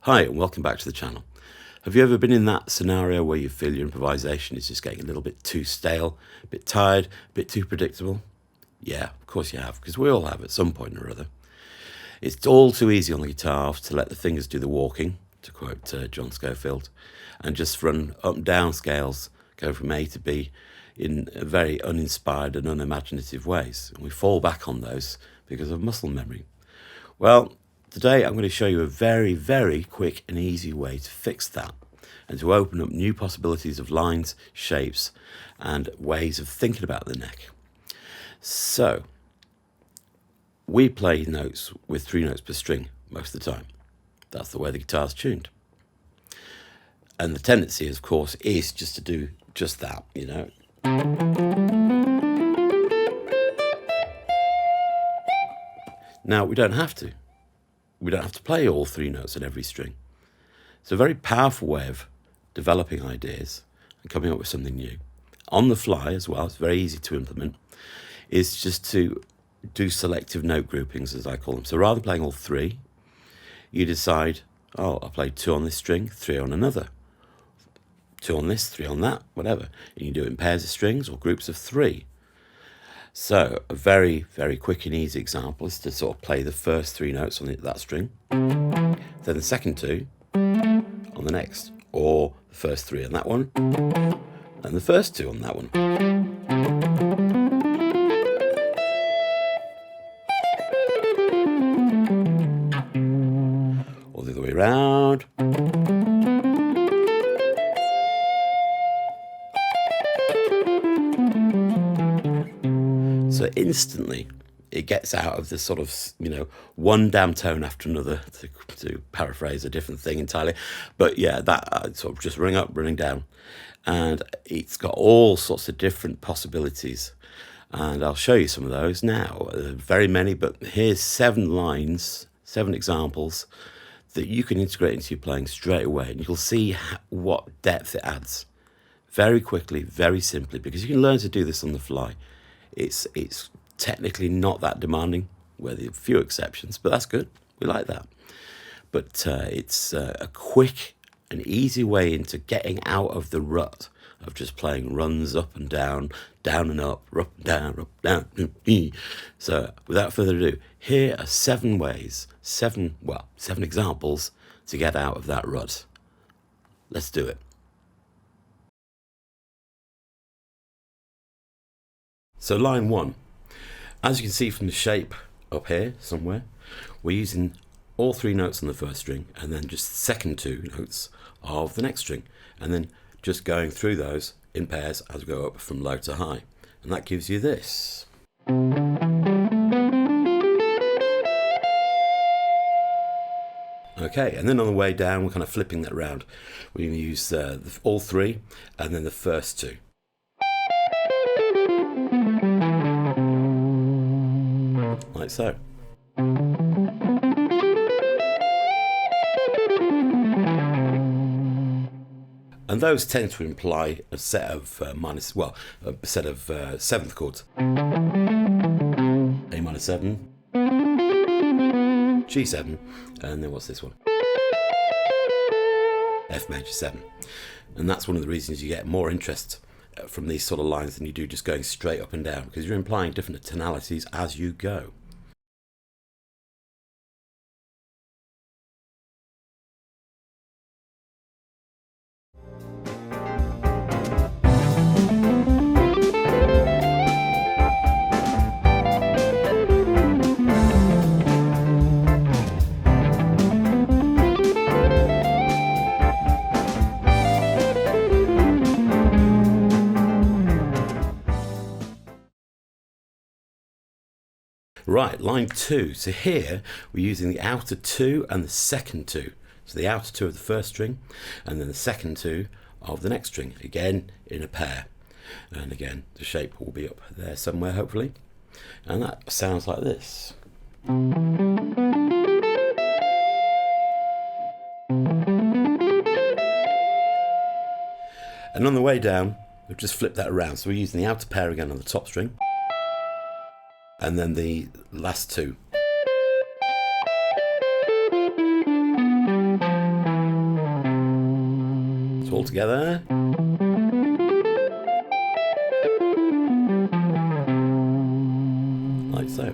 Hi and welcome back to the channel. Have you ever been in that scenario where you feel your improvisation is just getting a little bit too stale, a bit tired, a bit too predictable? Yeah, of course you have, because we all have at some point or other. It's all too easy on the guitar to let the fingers do the walking, to quote John Schofield, and just run up and down scales, go from A to B in very uninspired and unimaginative ways. And we fall back on those because of muscle memory. Well, today I'm going to show you a very, very quick and easy way to fix that and to open up new possibilities of lines, shapes, and ways of thinking about the neck. So, we play notes with 3 notes per string most of the time. That's the way the guitar's tuned. And the tendency, of course, is just to do just that, you know. Now, we don't have to. We don't have to play all 3 notes on every string. It's a very powerful way of developing ideas and coming up with something new. On the fly as well, it's very easy to implement, is just to do selective note groupings, as I call them. So rather than playing all 3, you decide, oh, I'll play 2 on this string, 3 on another. 2 on this, 3 on that, whatever. And you do it in pairs of strings or groups of 3. So a very, very quick and easy example is to sort of play the first 3 notes on that string, then the second 2 on the next, or the first 3 on that one, and the first 2 on that one. Or the other way around. So instantly it gets out of this sort of, one damn tone after another, to paraphrase a different thing entirely. But yeah, that sort of just running up, running down. And it's got all sorts of different possibilities. And I'll show you some of those now. Very many, but here's 7 lines, 7 examples that you can integrate into your playing straight away. And you'll see what depth it adds very quickly, very simply, because you can learn to do this on the fly. It's technically not that demanding, with a few exceptions, but that's good. We like that. But it's a quick and easy way into getting out of the rut of just playing runs up and down and up and down. So without further ado, here are 7 ways, 7 examples to get out of that rut. Let's do it. So line 1, as you can see from the shape up here somewhere, we're using all 3 notes on the first string and then just the second 2 notes of the next string, and then just going through those in pairs as we go up from low to high. And that gives you this. Okay, and then on the way down we're kind of flipping that around. We're going to use all 3 and then the first 2. Like so. And those tend to imply a set of seventh chords. A minor 7, G7, and then what's this one? F major 7. And that's one of the reasons you get more interest from these sort of lines than you do just going straight up and down, because you're implying different tonalities as you go. Right, line 2. So here we're using the outer 2 and the second 2. So the outer 2 of the first string and then the second 2 of the next string, again in a pair. And again, the shape will be up there somewhere, hopefully. And that sounds like this. And on the way down, we've just flipped that around. So we're using the outer pair again on the top string, and then the last 2. So all together. Like so.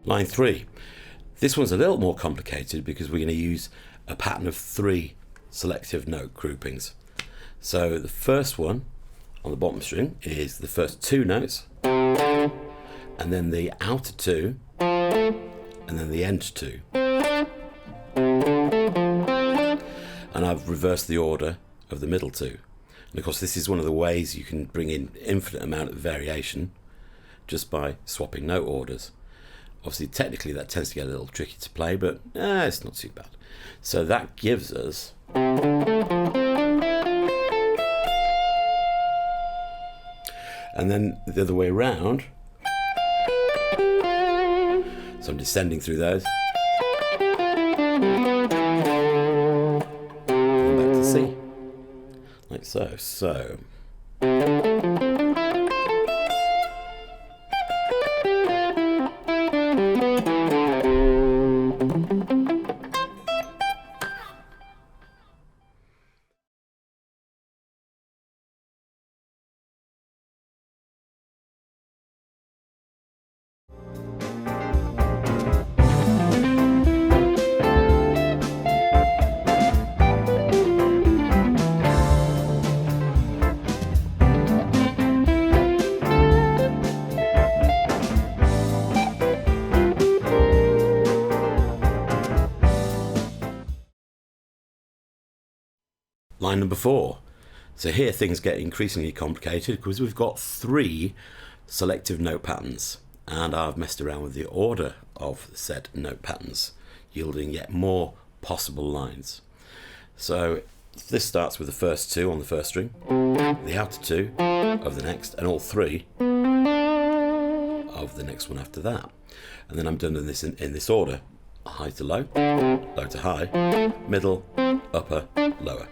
Line 3. This one's a little more complicated because we're going to use a pattern of 3 selective note groupings. So the first one on the bottom string is the first 2 notes, and then the outer 2, and then the end 2. And I've reversed the order of the middle 2. And of course this is one of the ways you can bring in infinite amount of variation just by swapping note orders. Obviously, technically, that tends to get a little tricky to play, but it's not too bad. So that gives us and then the other way around. So I'm descending through those. And back to C. Like so. So. Line number 4. So here things get increasingly complicated because we've got 3 selective note patterns, and I've messed around with the order of said note patterns, yielding yet more possible lines. So this starts with the first 2 on the first string, the outer 2 of the next, and all 3 of the next one after that. And then I'm done in this order: high to low, low to high, middle, upper, lower.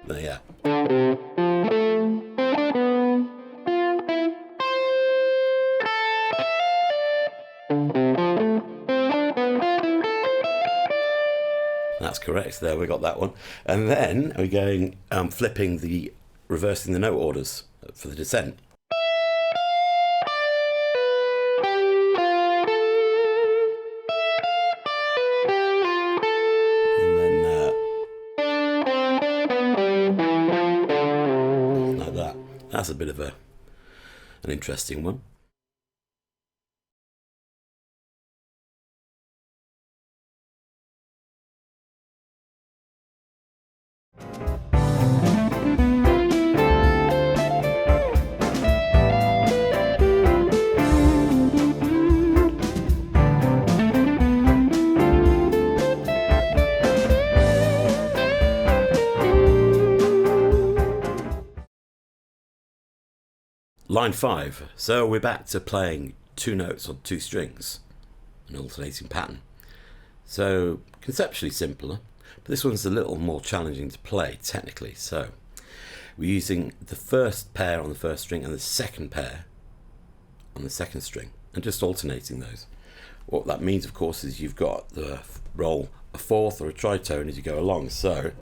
There you are. That's correct. There, we got that one. And then we're going reversing the note orders for the descent. That's a bit of an interesting one. Line 5. So we're back to playing 2 notes on 2 strings, an alternating pattern. So conceptually simpler, but this one's a little more challenging to play technically. So we're using the first pair on the first string and the second pair on the second string, and just alternating those. What that means, of course, is you've got the roll a fourth or a tritone as you go along. So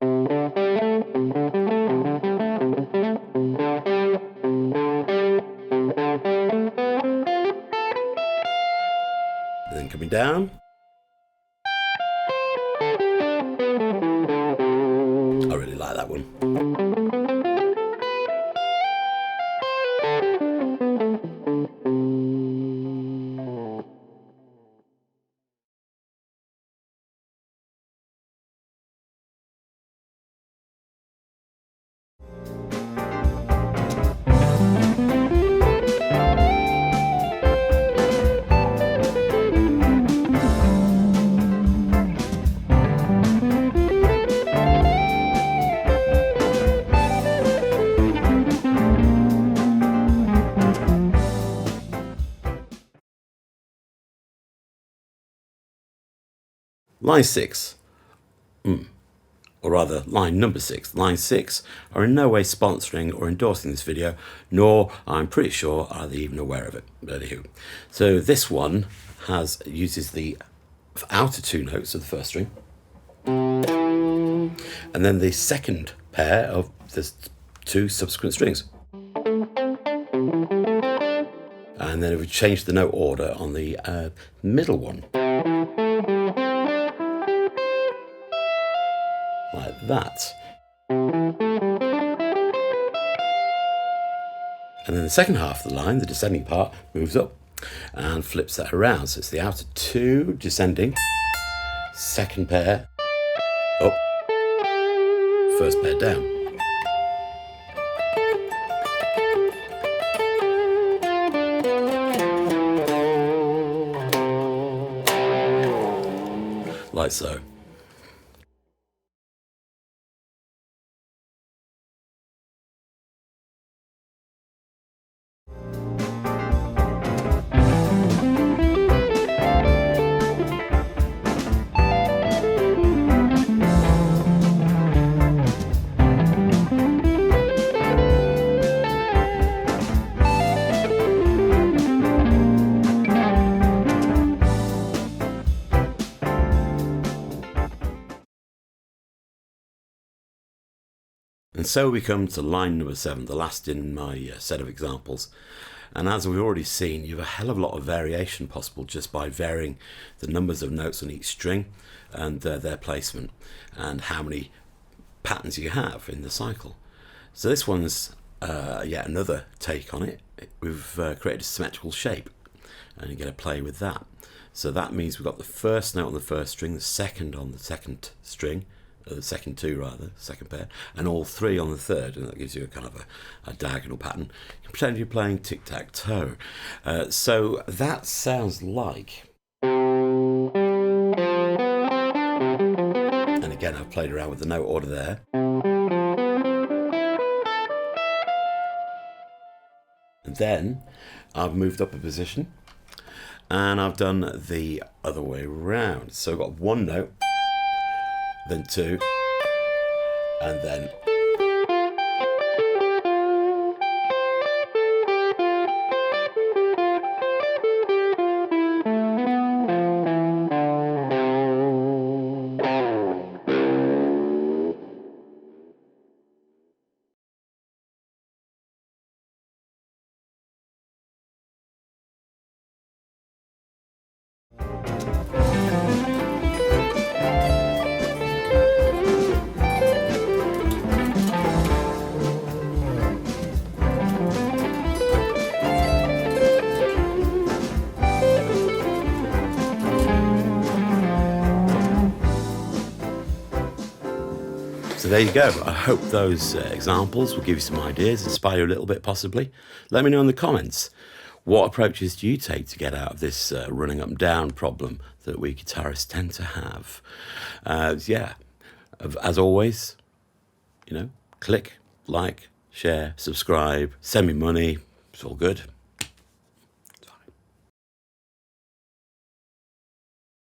then coming down. I really like that one. Line 6, or rather line number 6. Line 6 are in no way sponsoring or endorsing this video, nor, I'm pretty sure, are they even aware of it. Anywho, so this one uses the outer two notes of the first string, and then the second pair of the two subsequent strings. And then if we change the note order on the middle one, like that. And then the second half of the line, the descending part, moves up and flips that around. So it's the outer two descending, second pair up, first pair down. Like so. And so we come to line number 7, the last in my set of examples. And as we've already seen, you have a hell of a lot of variation possible just by varying the numbers of notes on each string and their placement and how many patterns you have in the cycle. So this one's yet another take on it. We've created a symmetrical shape, and you're going to play with that. So that means we've got the first note on the first string, the second on the second string, the second two rather, second pair, and all three on the third, and that gives you a kind of a diagonal pattern. You can pretend you're playing tic-tac-toe. So that sounds like, and again I've played around with the note order there. And then I've moved up a position and I've done the other way around. So I've got one note, then two, and then so there you go. I hope those examples will give you some ideas, inspire you a little bit possibly. Let me know in the comments, what approaches do you take to get out of this running up and down problem that we guitarists tend to have? Yeah, as always, click, like, share, subscribe, send me money, it's all good.